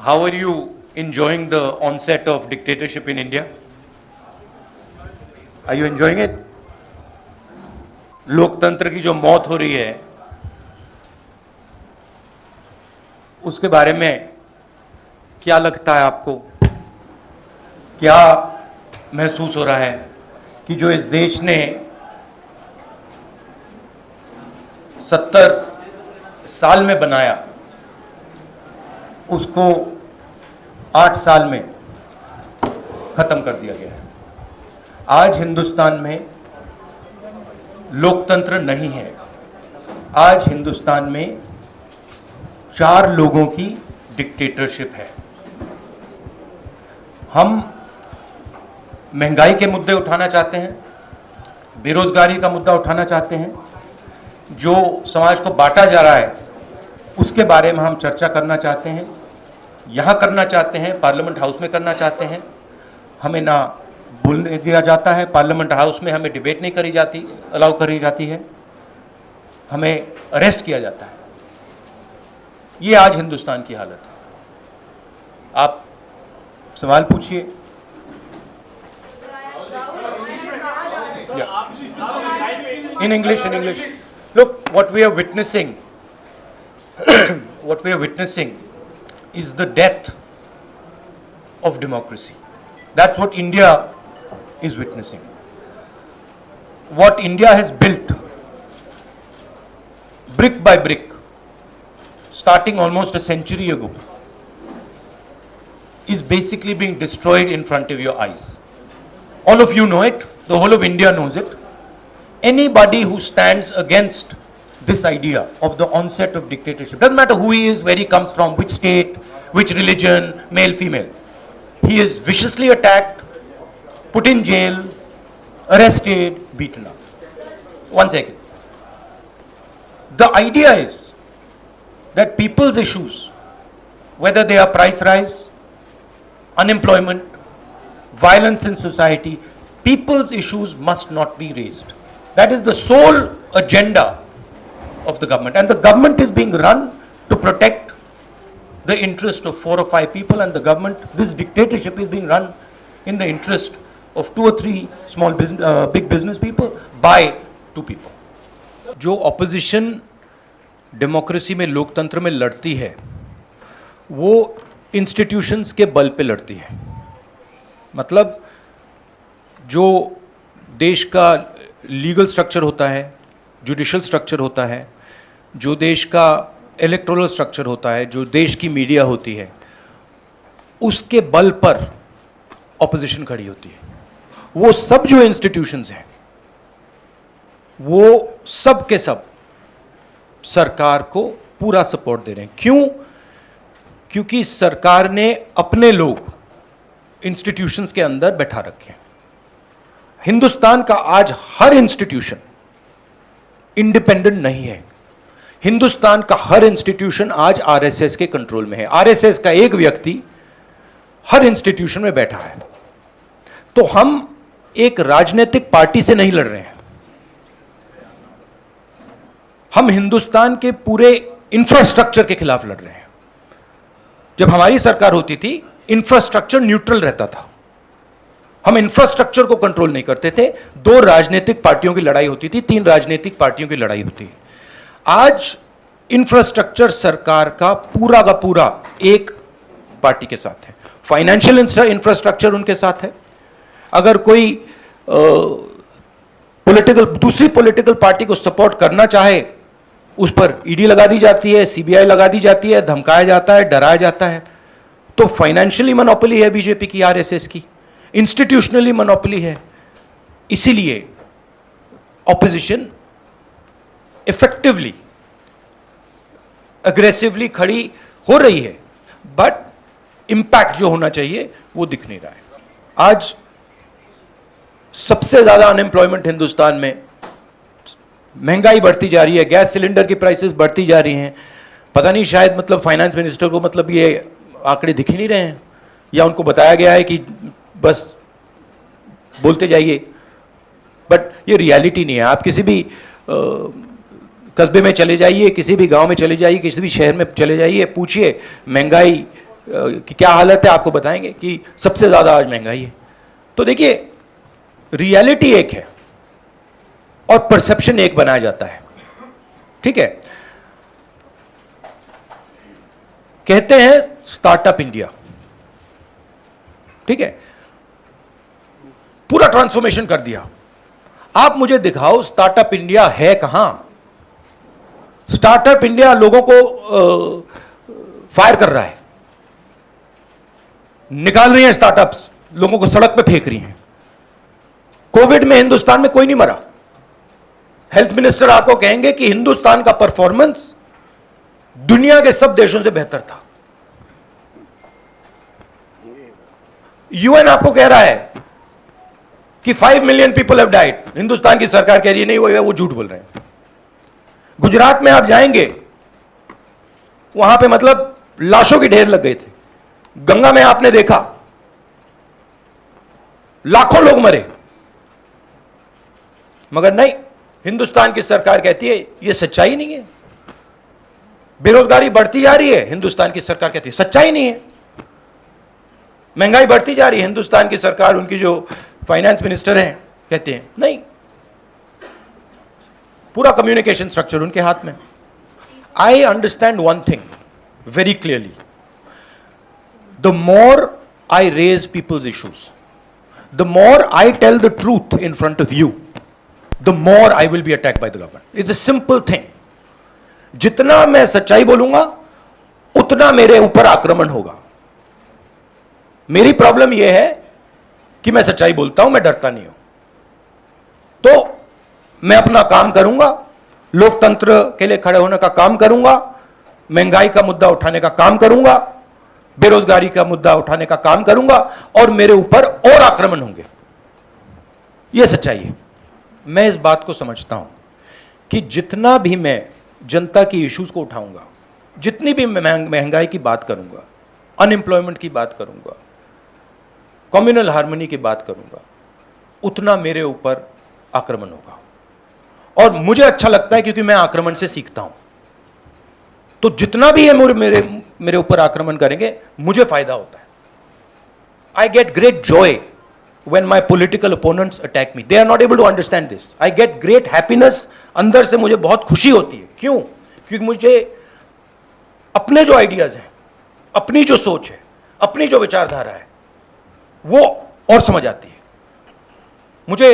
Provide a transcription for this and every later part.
How are you enjoying the onset of dictatorship in India? Are you enjoying it? लोकतंत्र की जो मौत हो रही है उसके बारे में क्या लगता है आपको? क्या महसूस हो रहा है कि जो इस देश ने 70 साल में बनाया उसको 8 साल में खत्म कर दिया गया है? आज हिंदुस्तान में लोकतंत्र नहीं है। आज हिंदुस्तान में 4 लोगों की डिक्टेटरशिप है। हम महंगाई के मुद्दे उठाना चाहते हैं, बेरोजगारी का मुद्दा उठाना चाहते हैं, जो समाज को बांटा जा रहा है उसके बारे में हम चर्चा करना चाहते हैं, यहाँ करना चाहते हैं, पार्लियामेंट हाउस में करना चाहते हैं। हमें ना बोलने दिया जाता है, पार्लियामेंट हाउस में हमें डिबेट नहीं करी जाती, अलाउ करी जाती है, हमें अरेस्ट किया जाता है। ये आज हिंदुस्तान की हालत है। आप सवाल पूछिए। In English. Look, what we are witnessing, is the death of democracy. That's what India is witnessing. What India has built, brick by brick, starting almost a century ago, is basically being destroyed in front of your eyes. All of you know it. The whole of India knows it. Anybody who stands against this idea of the onset of dictatorship, doesn't matter who he is, where he comes from, which state, which religion, male, female, he is viciously attacked, put in jail, arrested, beaten up. One second. The idea is that people's issues, whether they are price rise, unemployment, violence in society, people's issues must not be raised. That is the sole agenda of the government, and the government is being run to protect the interest of 4 or 5 people, and the government, this dictatorship is being run in the interest of 2 or 3 small business, big business people by 2 people. जो opposition democracy में, लोकतंत्र में लड़ती है, वो institutions के बल पे लड़ती है। मतलब जो देश का लीगल स्ट्रक्चर होता है, जुडिशल स्ट्रक्चर होता है, जो देश का इलेक्टोरल स्ट्रक्चर होता है, जो देश की मीडिया होती है, उसके बल पर ऑपोजिशन खड़ी होती है। वो सब जो इंस्टीट्यूशंस हैं, वो सब के सब सरकार को पूरा सपोर्ट दे रहे हैं। क्यों? क्योंकि सरकार ने अपने लोग इंस्टीट्यूशंस के अंदर बैठा रखे हैं। हिंदुस्तान का आज हर इंस्टीट्यूशन इंडिपेंडेंट नहीं है। हिंदुस्तान का हर इंस्टीट्यूशन आज आरएसएस के कंट्रोल में है। आरएसएस का एक व्यक्ति हर इंस्टीट्यूशन में बैठा है। तो हम एक राजनीतिक पार्टी से नहीं लड़ रहे हैं, हम हिंदुस्तान के पूरे इंफ्रास्ट्रक्चर के खिलाफ लड़ रहे हैं। जब हमारी सरकार होती थी, इंफ्रास्ट्रक्चर न्यूट्रल रहता था, हम इंफ्रास्ट्रक्चर को कंट्रोल नहीं करते थे। 2 राजनीतिक पार्टियों की लड़ाई होती थी, 3 राजनीतिक पार्टियों की लड़ाई होती है। आज इंफ्रास्ट्रक्चर सरकार का पूरा एक पार्टी के साथ है। फाइनेंशियल इंफ्रास्ट्रक्चर उनके साथ है। अगर कोई दूसरी पॉलिटिकल पार्टी को सपोर्ट करना चाहे, उस पर ईडी लगा दी जाती है, सीबीआई लगा दी जाती है, धमकाया जाता है, डराया जाता है। तो फाइनेंशियली मोनोपोली है बीजेपी की, आरएसएस की, इंस्टीट्यूशनली मोनोपोली है। इसीलिए ऑपोजिशन इफेक्टिवली, अग्रेसिवली खड़ी हो रही है, बट इंपैक्ट जो होना चाहिए वो दिख नहीं रहा है। आज सबसे ज्यादा अनएम्प्लॉयमेंट हिंदुस्तान में, महंगाई बढ़ती जा रही है, गैस सिलेंडर की प्राइसेस बढ़ती जा रही हैं। पता नहीं, शायद मतलब फाइनेंस मिनिस्टर को मतलब ये आंकड़े दिख ही नहीं रहे हैं, या उनको बताया गया है कि बस बोलते जाइए, बट ये रियलिटी नहीं है। आप किसी भी कस्बे में चले जाइए, किसी भी गांव में चले जाइए, किसी भी शहर में चले जाइए, पूछिए महंगाई कि क्या हालत है आपको बताएंगे कि सबसे ज्यादा आज महंगाई है। तो देखिए, रियलिटी एक है और परसेप्शन एक बनाया जाता है, ठीक है। कहते हैं स्टार्टअप इंडिया, ठीक है, पूरा ट्रांसफॉर्मेशन कर दिया। आप मुझे दिखाओ स्टार्टअप इंडिया है कहां? स्टार्टअप इंडिया लोगों को फायर कर रहा है, निकाल रही है स्टार्टअप्स, लोगों को सड़क पे फेंक रही हैं। कोविड में हिंदुस्तान में कोई नहीं मरा। हेल्थ मिनिस्टर आपको कहेंगे कि हिंदुस्तान का परफॉर्मेंस दुनिया के सब देशों से बेहतर था। यूएन आपको कह रहा है कि 5 million people have died, Hindustan की सरकार कह रही है नहीं वो झूठ बोल रहे हैं। गुजरात में आप जाएंगे, वहां पे मतलब लाशों के ढेर लग गए थे। गंगा में आपने देखा लाखों लोग मरे, मगर नहीं, हिंदुस्तान की सरकार कहती है यह सच्चाई नहीं है। बेरोजगारी बढ़ती जा रही है, हिंदुस्तान की सरकार कहती है सच्चाई नहीं है। महंगाई बढ़ती जा रही है, हिंदुस्तान की सरकार, उनकी जो फाइनेंस मिनिस्टर हैं, कहते हैं नहीं। पूरा कम्युनिकेशन स्ट्रक्चर उनके हाथ में। I understand one thing very clearly, the more I raise people's issues, the more I tell the truth in front of you, the more I will be attacked by the government. It's a simple thing. जितना मैं सच्चाई बोलूंगा उतना मेरे ऊपर आक्रमण होगा। मेरी प्रॉब्लम यह है कि मैं सच्चाई बोलता हूं, मैं डरता नहीं हूं, तो मैं अपना काम करूंगा, लोकतंत्र के लिए खड़े होने का काम करूंगा, महंगाई का मुद्दा उठाने का काम करूंगा, बेरोजगारी का मुद्दा उठाने का काम करूंगा, और मेरे ऊपर और आक्रमण होंगे। यह सच्चाई है। मैं इस बात को समझता हूं कि जितना भी मैं जनता की इश्यूज को उठाऊंगा, जितनी भी महंगाई की बात करूंगा, अनएम्प्लॉयमेंट की बात करूंगा, कम्युनल हार्मनी की बात करूंगा, उतना मेरे ऊपर आक्रमण होगा। और मुझे अच्छा लगता है क्योंकि मैं आक्रमण से सीखता हूं। तो जितना भी है मेरे ऊपर आक्रमण करेंगे, मुझे फायदा होता है। I get great Joy when my political opponents attack me. They are not able to understand this. I get great happiness. अंदर से मुझे बहुत खुशी होती है। क्यों? क्योंकि मुझे अपने जो आइडियाज हैं, अपनी जो सोच है, अपनी जो विचारधारा है, वो और समझ आती है। मुझे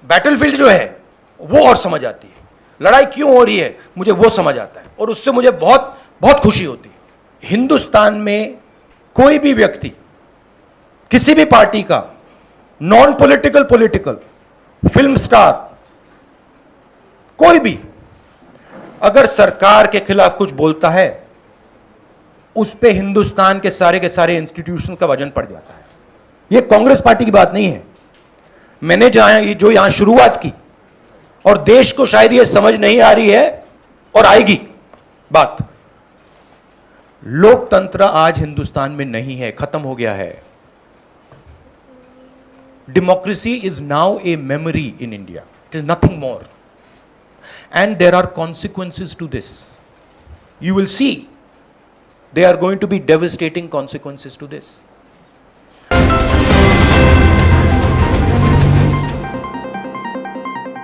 बैटलफील्ड जो है वो और समझ आती है। लड़ाई क्यों हो रही है मुझे वो समझ आता है, और उससे मुझे बहुत बहुत खुशी होती है। हिंदुस्तान में कोई भी व्यक्ति, किसी भी पार्टी का, non political, political, film star, कोई भी अगर सरकार के खिलाफ कुछ बोलता है, उस पे हिंदुस्तान के सारे इंस्टीट्यूशन का वजन पड़ जाता है। यह कांग्रेस पार्टी की बात नहीं है। मैंने जो यहां शुरुआत की, और देश को शायद यह समझ नहीं आ रही है और आएगी बात, लोकतंत्र आज हिंदुस्तान में नहीं है, खत्म हो गया है। Democracy is now a memory in India. It is nothing more. And there are consequences to this. You will see there are going to be devastating consequences to this.